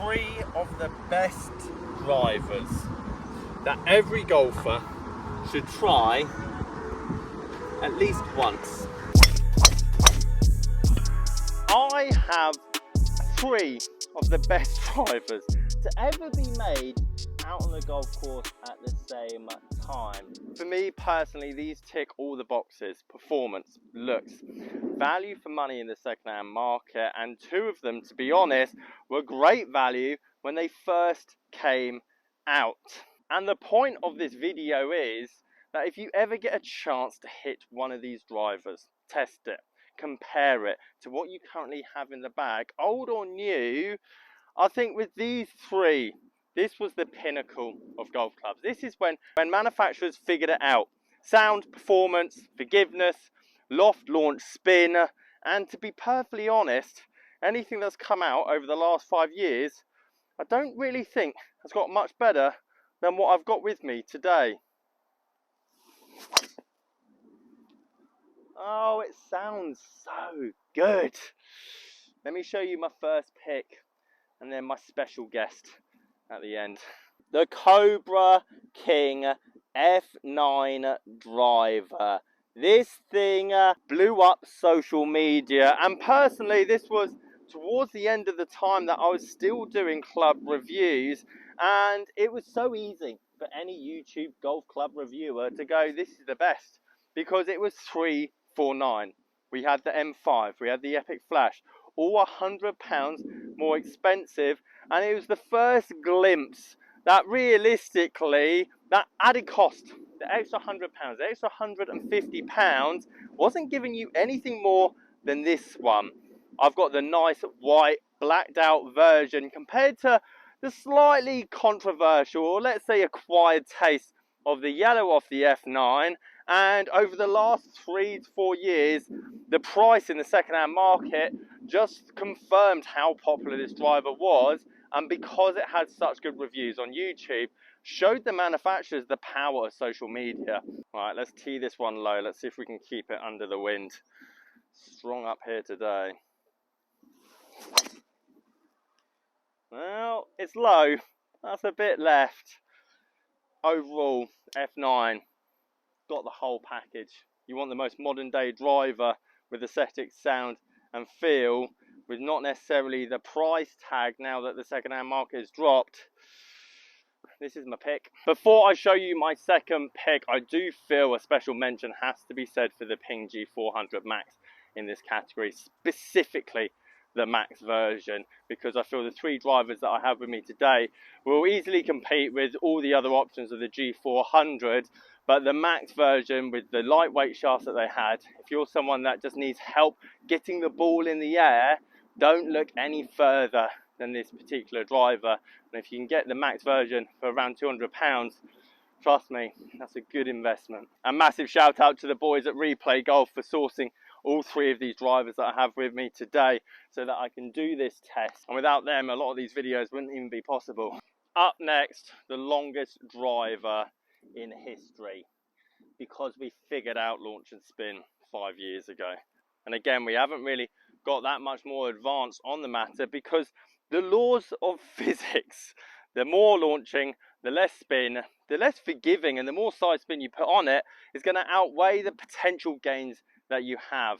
3 of the best drivers that every golfer should try at least once. I have 3 of the best drivers to ever be made out on the golf course at the same time. For me personally, these tick all the boxes: performance, looks, value for money in the second-hand market, and 2 of them, to be honest, were great value when they first came out. And the point of this video is that if you ever get a chance to hit one of these drivers, test it, compare it to what you currently have in the bag, old or new, I think with these 3, this was the pinnacle of golf clubs. This is when manufacturers figured it out. Sound, performance, forgiveness, loft, launch, spin, and to be perfectly honest, anything that's come out over the last 5 years, I don't really think has got much better than what I've got with me today. Oh, it sounds so good. Let me show you my first pick and then my special guest at the end. The COBRA King F9 driver. This thing blew up social media, and personally this was towards the end of the time that I was still doing club reviews, and it was so easy for any YouTube golf club reviewer to go, this is the best, because it was $349. We had the M5, we had the Epic Flash, all £100 more expensive, and it was the first glimpse that realistically that added cost, the extra £100, the extra £150 wasn't giving you anything more than this one. I've got the nice white blacked out version compared to the slightly controversial, or let's say acquired taste of the yellow off the F9. And over the last 3 to 4 years, the price in the second-hand market just confirmed how popular this driver was, and because it had such good reviews on YouTube, showed the manufacturers the power of social media. Right, let's tee this one low. Let's see if we can keep it under the wind. Strong up here today. Well, it's low. That's a bit left. Overall, F9. Got the whole package. You want the most modern day driver with aesthetic, sound and feel, with not necessarily the price tag now that the second-hand market has dropped. This is my pick. Before I show you my second pick, I do feel a special mention has to be said for the Ping G400 Max in this category, specifically the Max version, because I feel the 3 drivers that I have with me today will easily compete with all the other options of the G400. But the Max version, with the lightweight shafts that they had, if you're someone that just needs help getting the ball in the air, don't look any further than this particular driver. And if you can get the Max version for around £200, trust me, that's a good investment. A massive shout out to the boys at Replay Golf for sourcing all 3 of these drivers that I have with me today so that I can do this test. And without them, a lot of these videos wouldn't even be possible. Up next, the longest driver in history, because we figured out launch and spin 5 years ago. And again, we haven't really got that much more advanced on the matter, because the laws of physics, the more launching, the less spin, the less forgiving, and the more side spin you put on it is going to outweigh the potential gains that you have.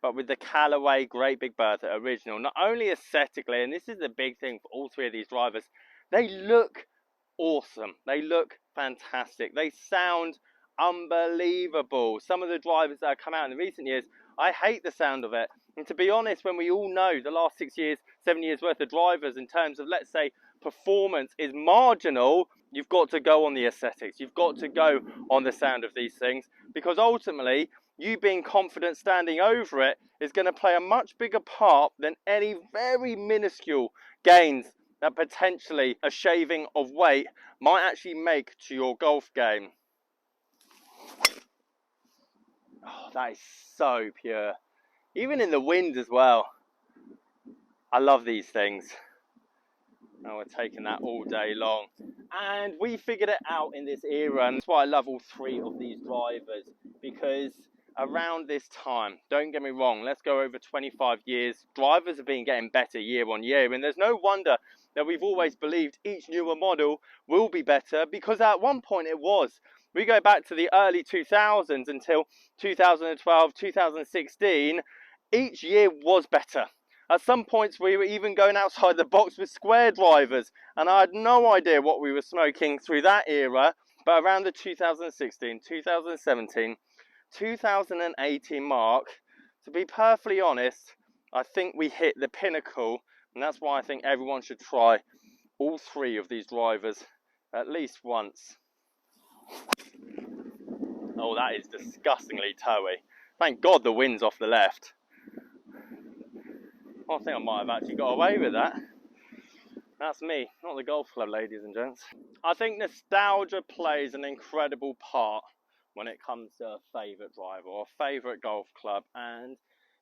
But with the Callaway Great Big Bertha original, not only aesthetically, and this is the big thing for all 3 of these drivers, they look awesome. They look fantastic. They sound unbelievable. Some of the drivers that have come out in the recent years, I hate the sound of it. And to be honest, when we all know the last 6 years, 7 years worth of drivers in terms of, let's say, performance is marginal, you've got to go on the aesthetics. You've got to go on the sound of these things, because ultimately, you being confident standing over it is going to play a much bigger part than any very minuscule gains that potentially a shaving of weight might actually make to your golf game. Oh, that is so pure. Even in the wind as well. I love these things. And we're taking that all day long. And we figured it out in this era, and that's why I love all 3 of these drivers, because around this time, don't get me wrong, let's go over 25 years, drivers have been getting better year on year, and there's no wonder that we've always believed each newer model will be better, because at one point it was. We go back to the early 2000s until 2012, 2016, each year was better. At some points we were even going outside the box with square drivers, and I had no idea what we were smoking through that era. But around the 2016, 2017, 2018 mark, to be perfectly honest, I think we hit the pinnacle, and that's why I think everyone should try all three of these drivers at least once. Oh, that is disgustingly towy. Thank God the wind's off the left. I think I might have actually got away with that. That's me, not the golf club, ladies and gents. I think nostalgia plays an incredible part when it comes to a favourite driver or a favourite golf club, and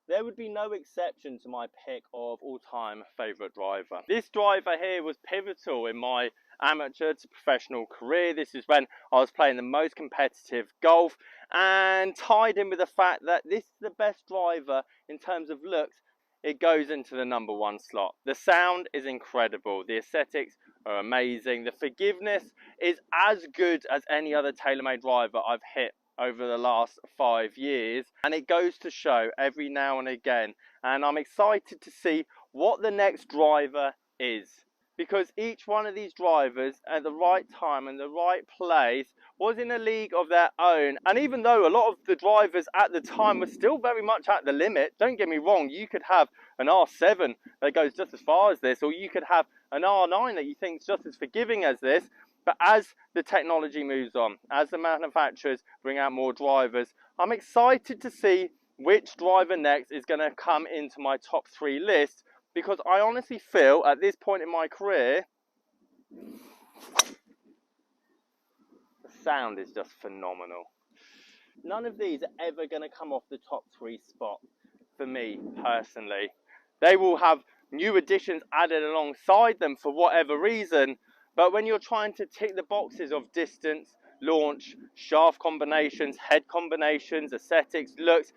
there would be no exception to my pick of all-time favourite driver. This driver here was pivotal in my amateur to professional career. This is when I was playing the most competitive golf, and tied in with the fact that this is the best driver in terms of looks. It goes into the #1 slot. The sound is incredible. The aesthetics are amazing. The forgiveness is as good as any other TaylorMade driver I've hit over the last 5 years. And it goes to show every now and again. And I'm excited to see what the next driver is, because each one of these drivers at the right time and the right place was in a league of their own. And even though a lot of the drivers at the time were still very much at the limit, don't get me wrong, you could have an R7 that goes just as far as this, or you could have an R9 that you think is just as forgiving as this. But as the technology moves on, as the manufacturers bring out more drivers, I'm excited to see which driver next is going to come into my top 3 list, because I honestly feel at this point in my career, the sound is just phenomenal. None of these are ever going to come off the top 3 spot for me personally. They will have new additions added alongside them for whatever reason, but when you're trying to tick the boxes of distance, launch, shaft combinations, head combinations, aesthetics, looks,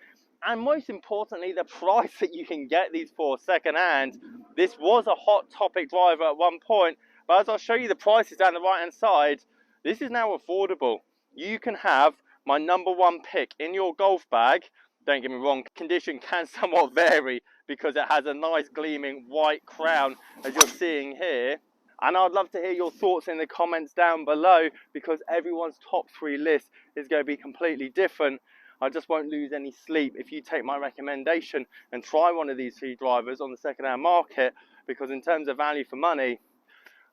and most importantly, the price that you can get these for second hand, this was a hot topic driver at one point, but as I'll show you the prices down the right hand side, this is now affordable. You can have my #1 pick in your golf bag. Don't get me wrong, condition can somewhat vary because it has a nice gleaming white crown as you're seeing here. And I'd love to hear your thoughts in the comments down below, because everyone's top 3 list is going to be completely different. I just won't lose any sleep if you take my recommendation and try one of these 3 drivers on the second-hand market, because in terms of value for money,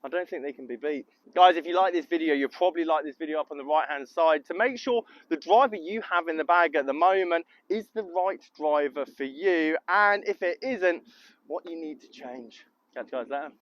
I don't think they can be beat. Guys, if you like this video, you'll probably like this video up on the right-hand side to make sure the driver you have in the bag at the moment is the right driver for you, and if it isn't, what you need to change. Catch you guys later.